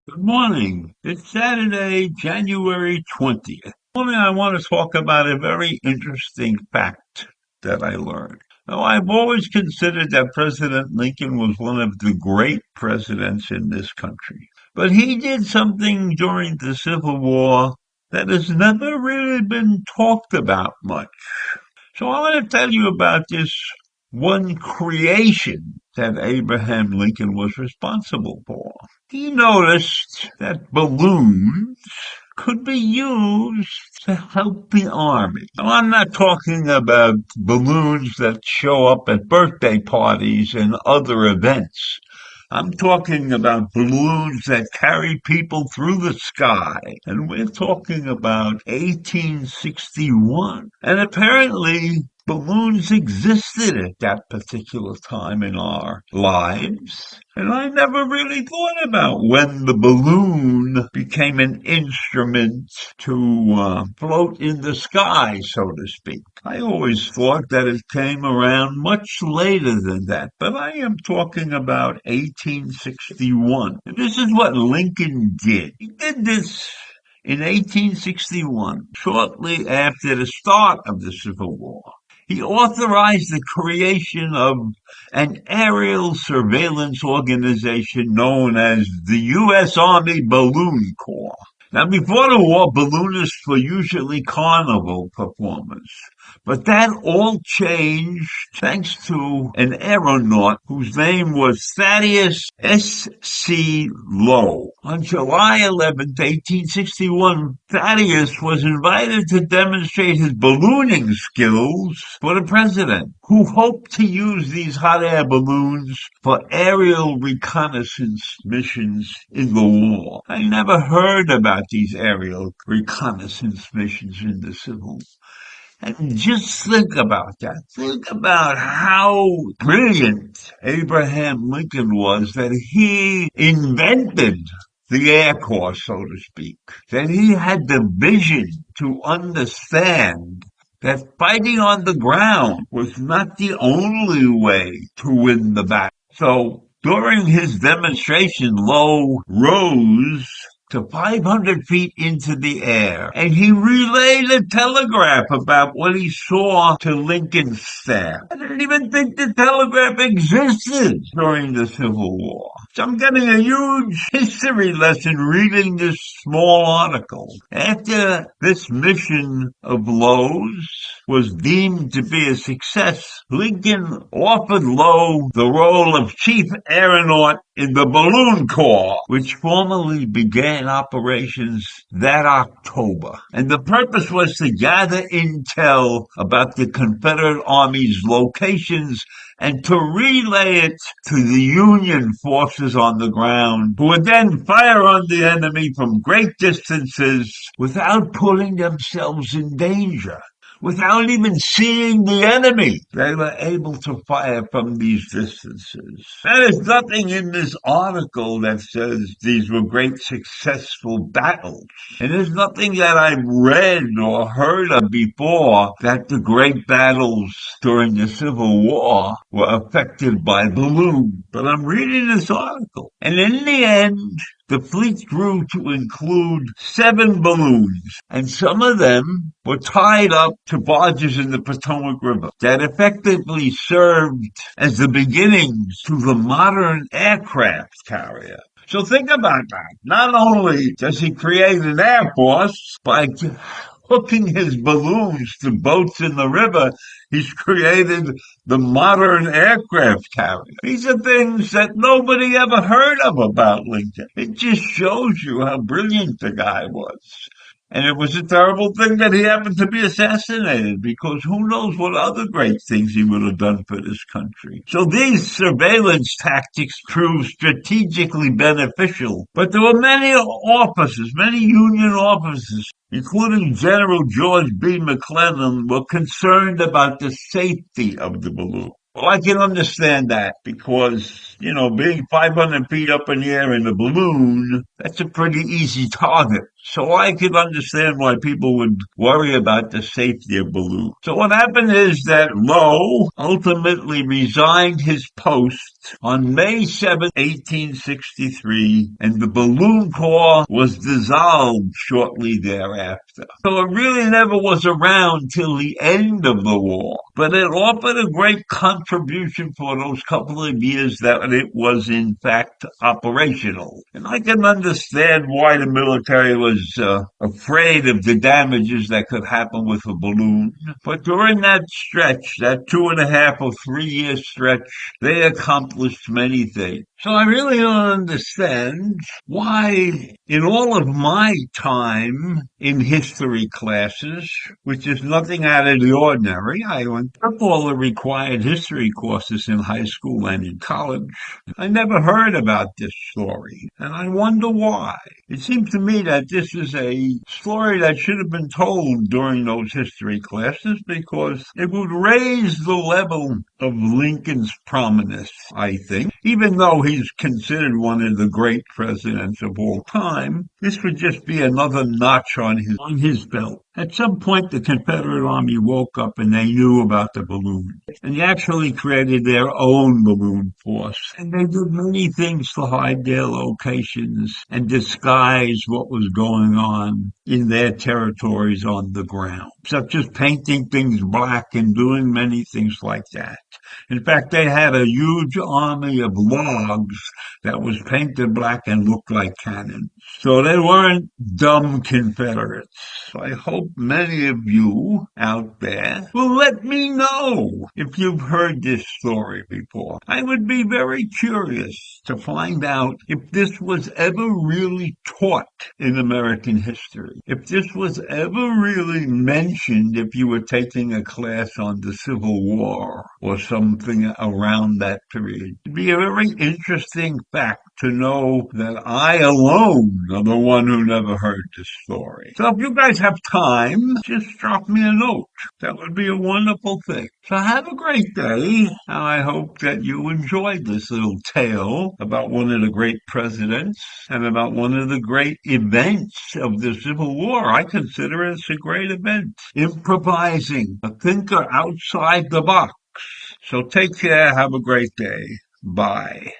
Good morning. It's Saturday, January 20th. This morning I want to talk about a very interesting fact that I learned. Now, I've always considered that President Lincoln was one of the great presidents in this country. But he did something during the Civil War that has never really been talked about much. So I want to tell you about this one creation that Abraham Lincoln was responsible for. He noticed that balloons could be used to help the army. Now, I'm not talking about balloons that show up at birthday parties and other events. I'm talking about balloons that carry people through the sky. And we're talking about 1861. And apparently, balloons existed at that particular time in our lives. And I never really thought about when the balloon became an instrument to float in the sky, so to speak. I always thought that it came around much later than that, but I am talking about 1861. And this is what Lincoln did. He did this in 1861, shortly after the start of the Civil War. He authorized the creation of an aerial surveillance organization known as the U.S. Army Balloon Corps. Now, before the war, balloonists were usually carnival performers. But that all changed thanks to an aeronaut whose name was Thaddeus S.C. Lowe. On July 11th, 1861, Thaddeus was invited to demonstrate his ballooning skills for the president, who hoped to use these hot air balloons for aerial reconnaissance missions in the war. I never heard about these aerial reconnaissance missions in the Civil War. And just think about that. Think about how brilliant Abraham Lincoln was that he invented the Air Corps, so to speak. That he had the vision to understand that fighting on the ground was not the only way to win the battle. So during his demonstration, Lowe rose to 500 feet into the air, and he relayed a telegraph about what he saw to Lincoln's staff. I didn't even think the telegraph existed during the Civil War. So I'm getting a huge history lesson reading this small article. After this mission of Lowe's was deemed to be a success, Lincoln offered Lowe the role of chief aeronaut in the Balloon Corps, which formally began operations that October. And the purpose was to gather intel about the Confederate Army's locations and to relay it to the Union forces on the ground, who would then fire on the enemy from great distances without putting themselves in danger. Without even seeing the enemy, they were able to fire from these distances. There is nothing in this article that says these were great successful battles. And there's nothing that I've read or heard of before that the great battles during the Civil War were affected by balloons. But I'm reading this article. And in the end, the fleet grew to include 7 balloons, and some of them were tied up to barges in the Potomac River that effectively served as the beginnings to the modern aircraft carrier. So think about that. Not only does he create an air force by hooking his balloons to boats in the river, he's created the modern aircraft carrier. These are things that nobody ever heard of about Lincoln. It just shows you how brilliant the guy was. And it was a terrible thing that he happened to be assassinated because who knows what other great things he would have done for this country. So these surveillance tactics proved strategically beneficial. But there were many officers, many Union officers, including General George B. McClellan, were concerned about the safety of the balloon. Well, I can understand that because, being 500 feet up in the air in a balloon, that's a pretty easy target. So I could understand why people would worry about the safety of balloons. So what happened is that Lowe ultimately resigned his post on May 7th, 1863, and the Balloon Corps was dissolved shortly thereafter. So it really never was around till the end of the war, but it offered a great contribution for those couple of years that it was in fact operational. And I can understand why the military was afraid of the damages that could happen with a balloon. But during that stretch, that 2.5 or 3 year stretch, they accomplished many things. So I really don't understand why, in all of my time in history classes, which is nothing out of the ordinary, I went up all the required history courses in high school and in college. I never heard about this story, and I wonder why. It seems to me that this is a story that should have been told during those history classes because it would raise the level of Lincoln's prominence, I think. Even though he's considered one of the great presidents of all time, this would just be another notch on his belt. At some point, the Confederate Army woke up and they knew about the balloon. And they actually created their own balloon force. And they did many things to hide their locations and disguise what was going on in their territories on the ground, such as painting things black and doing many things like that. In fact, they had a huge army of logs that was painted black and looked like cannons. So they weren't dumb Confederates. So I hope many of you out there will let me know if you've heard this story before. I would be very curious to find out if this was ever really taught in American history. If this was ever really mentioned if you were taking a class on the Civil War or something around that period. It'd be a very interesting fact to know that I alone am the one who never heard this story. So if you guys have time, just drop me a note. That would be a wonderful thing. So have a great day, and I hope that you enjoyed this little tale about one of the great presidents and about one of the great events of the Civil War. I consider it a great event. Improvising, a thinker outside the box. So take care. Have a great day. Bye.